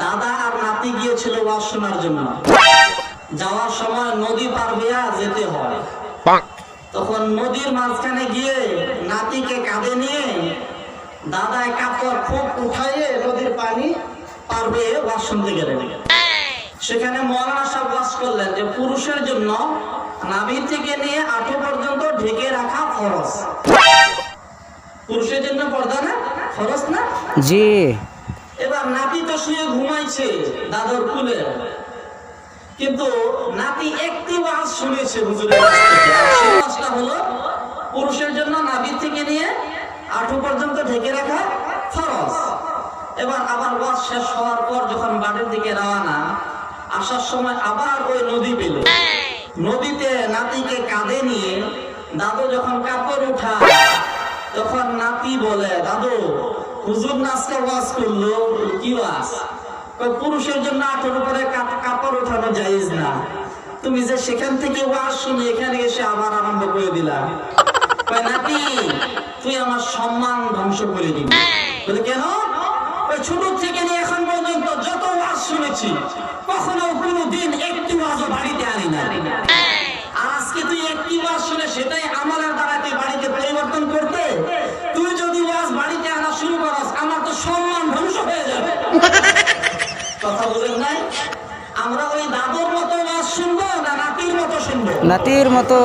দাদা আর নাতি গিয়েছিল ওয়াজ শোনার জন্য। যাওয়ার সময় নদী পার হইয়া যেতে হয়। তখন নদীর মাঝখানে গিয়ে নাতিকে কাঁধে নিয়ে দাদায় কাপড় খুব উঠাইয়ে নদীর পানি পার হয়ে ওয়াজ শুনতে গেলেন। সেখানে মৌলানা সাহেব ওয়াজ করলেন যে পুরুষের জন্য নাভি থেকে নিয়ে হাঁটু পর্যন্ত ঢেকে রাখা ফরজ। পুরুষের জন্য পর্দা না ফরজ না? জি। এবার নাতি তো শুয়ে ঘুমাইছে দাদর কুলে, কিন্তু নাতি একটি ওয়াজ শুনেছে হুজুরের কাছ থেকে। সেই ওয়াজটা হলো পুরুষের জন্য নাভি থেকে নিয়ে হাঁটু পর্যন্ত ঢেকে রাখা ফরজ। এবার আবার ওয়াজ শেষ হওয়ার পর যখন বাড়ির দিকে রওনা, আসার সময় আবার ওই নদী পেল। নদীতে নাতিকে কাঁধে নিয়ে দাদু যখন কাপড় উঠায়, তখন নাতি বলে, দাদু হুজুর নাচকে ওয়াজ করলো, কি ওয়াজ? পুরুষের জন্য হাঁটুর উপরে কাপড় উঠানো জায়েজ না। তুমি যে সেখান থেকে ওয়াজ শুনে এখানে এসে আবার আরম্ভ করে দিলা। নাতি তুই আমার সম্মান ধ্বংস করে দিবি। বলে কেন? ছোট থেকে নিয়ে এখন পর্যন্ত যত ওয়াজ শুনেছি কখনো কোনোদিন একটি ওয়াজও বাড়িতে আনি না। আর আজকে তুই একটি ওয়াজ শুনে সেটাই আমলের দ্বারা তুই বাড়িতে পরিবর্তন করতে, তুই যদি ওয়াজ বাড়িতে আনা শুরু করস আমার তো সম্মান ধ্বংস হয়ে যাবে। কথা বলেন নাই? আমরা ওই দাদুর মতো ওয়াজ শুনবো না নাতির মতো শুনবো? নাতির মতো।